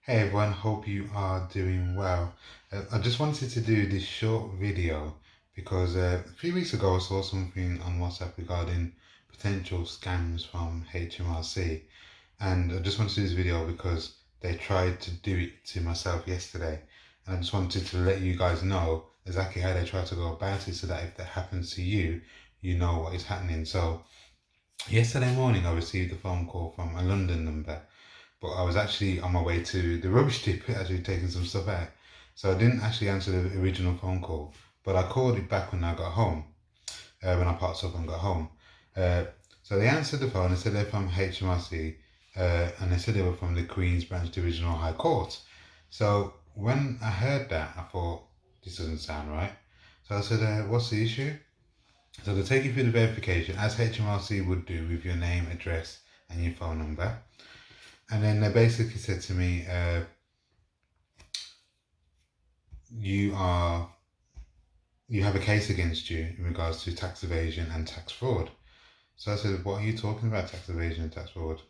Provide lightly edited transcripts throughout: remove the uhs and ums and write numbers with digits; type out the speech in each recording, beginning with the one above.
Hey everyone, hope you are doing well. I just wanted to do this short video because a few weeks ago I saw something on WhatsApp regarding potential scams from HMRC, and I just wanted to do this video because they tried to do it to myself yesterday, and I just wanted to let you guys know exactly how they try to go about it so that if that happens to you, you know what is happening. So yesterday morning I received a phone call from a London number, but I was actually on my way to the rubbish tip, actually taking some stuff out. So I didn't actually answer the original phone call, but I called it back when I got home, when I parked up and got home. Uh, so they answered the phone and said they're from HMRC, and they said they were from the Queen's Branch Divisional High Court. So when I heard that, I thought, this doesn't sound right. So I said, what's the issue? So they take you through the verification, as HMRC would do with your name, address, and your phone number. And then they basically said to me, you are you have a case against you in regards to tax evasion and tax fraud. So I said, what are you talking about, tax evasion and tax fraud?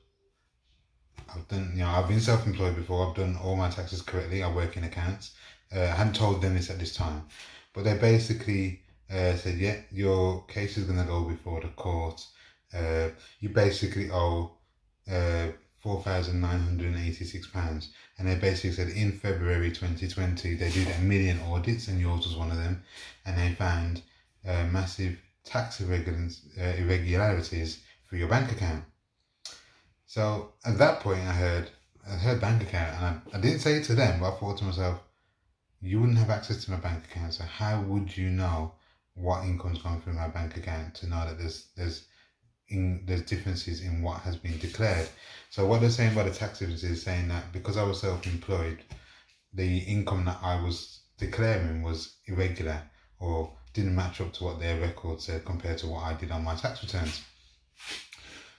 I've been self-employed before. I've done all my taxes correctly. I work in accounts. I hadn't told them this at this time, but they basically said, yeah, your case is going to go before the court. You basically owe £4,986. And they basically said in February 2020, they did a million audits and yours was one of them. And they found massive tax irregularities for your bank account. So at that point, I heard bank account, and I didn't say it to them, but I thought to myself, you wouldn't have access to my bank account, so how would you know what income's going through my bank account to know that there's differences in what has been declared? So what they're saying by the tax difference is saying that because I was self-employed, the income that I was declaring was irregular or didn't match up to what their record said compared to what I did on my tax returns.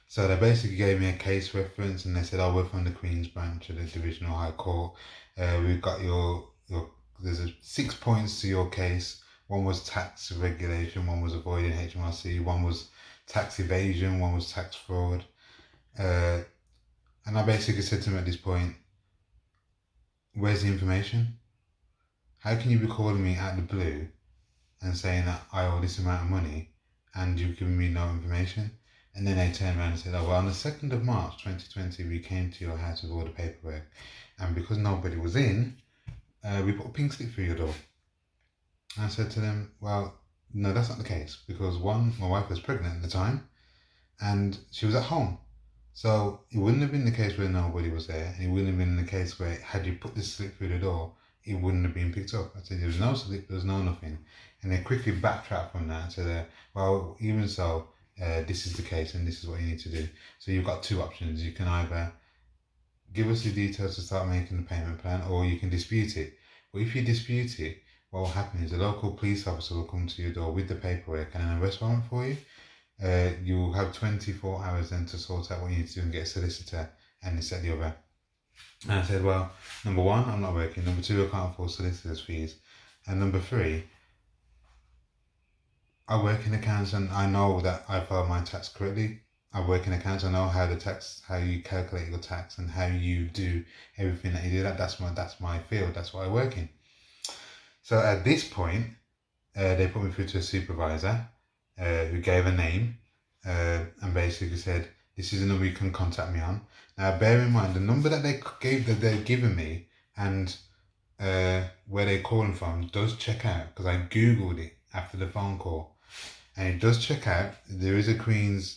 So they basically gave me a case reference and they said, oh, we're from the Queen's Branch of the Divisional High Court. We've got there's 6 points to your case. One was tax regulation, one was avoiding HMRC, one was tax evasion, one was tax fraud. And I basically said to him at this point, where's the information? How can you be calling me out of the blue and saying that I owe this amount of money and you've given me no information? And then they turned around and said, oh, well, on the 2nd of March 2020, we came to your house with all the paperwork. And because nobody was in, we put a pink slip through your door. And I said to them, well, no, that's not the case. Because one, my wife was pregnant at the time and she was at home. So it wouldn't have been the case where nobody was there. And it wouldn't have been the case where had you put this slip through the door, it wouldn't have been picked up. I said, there was no slip, there was no nothing. And they quickly backtracked from that and said, well, even so, this is the case and this is what you need to do. So you've got two options. You can either give us the details to start making the payment plan, or you can dispute it. But if you dispute it, what will happen is the local police officer will come to your door with the paperwork and an arrest warrant for you. You'll have 24 hours then to sort out what you need to do and get a solicitor and this, that, the other. And I said, well, number one, I'm not working. Number two, I can't afford solicitors' fees. And number three, I work in accounts and I know that I file my tax correctly. I work in accounts. I know how you calculate your tax and how you do everything that you do. That's my field. That's what I work in. So at this point, they put me through to a supervisor who gave a name and basically said, this is a number you can contact me on. Now, bear in mind, the number that they've given me and where they're calling from does check out because I Googled it after the phone call. And it does check out. There is a Queen's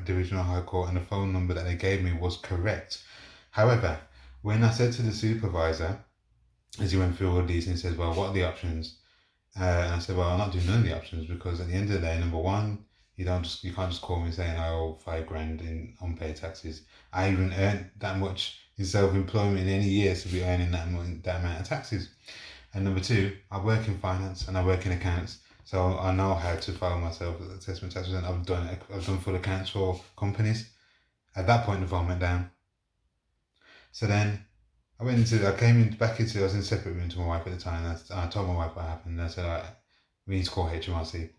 Divisional High Court and the phone number that they gave me was correct. However, when I said to the supervisor, as he went through all these, and he said, well, what are the options? And I said, well, I'm not doing none of the options because at the end of the day, number one, you can't just call me saying I owe £5,000 in unpaid taxes. I even earned that much in self-employment in any year to be earning that amount of taxes. And number two, I work in finance and I work in accounts. So I know how to file myself as assessment tax return. I've done full accounts for companies. At that point, the phone went down. So then I was in a separate room to my wife at the time. And I told my wife what happened. And I said, all right, we need to call HMRC.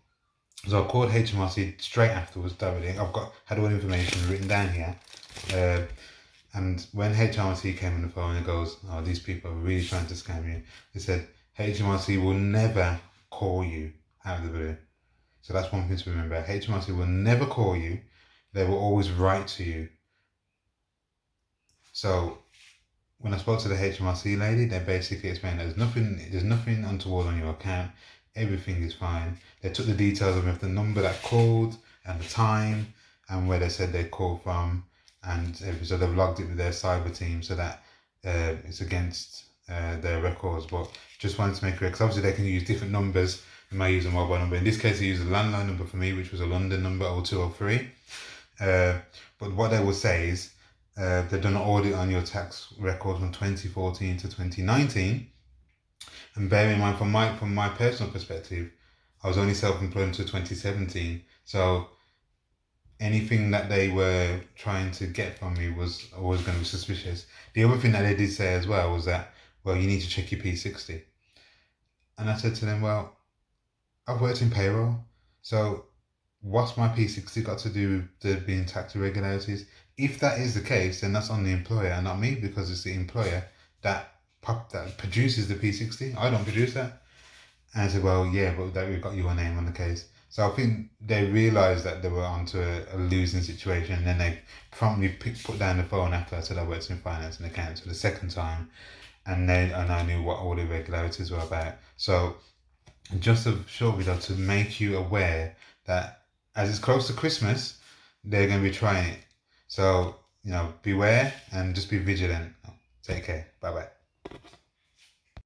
So I called HMRC straight afterwards directly. Had all the information written down here. And when HMRC came on the phone and goes, oh, these people are really trying to scam you, they said HMRC will never call you out of the blue. So that's one thing to remember. HMRC will never call you. They will always write to you. So when I spoke to the HMRC lady, they basically explained there's nothing untoward on your account. Everything is fine. They took the details of the number that called and the time and where they said they called from, and so they've logged it with their cyber team so that it's against their records. But just wanted to make it clear, because obviously they can use different numbers. They might use a mobile number. In this case, they used a landline number for me, which was a London number, 0203. But what they will say is they've done an audit on your tax record from 2014 to 2019. And bear in mind, from my personal perspective, I was only self-employed until 2017. So anything that they were trying to get from me was always going to be suspicious. The other thing that they did say as well was that, well, you need to check your P60. And I said to them, well, I've worked in payroll, so what's my P60 got to do with being tax irregularities? If that is the case, then that's on the employer and not me, because it's the employer that produces the P60. I don't produce that. And I said, well, yeah, but that we've got your name on the case. So I think they realised that they were onto a losing situation, and then they promptly put down the phone after I said I worked in finance and accounts for the second time, and I knew what all the irregularities were about. So just a short video to make you aware that as it's close to Christmas, they're going to be trying it. So, beware and just be vigilant. Take care. Bye-bye.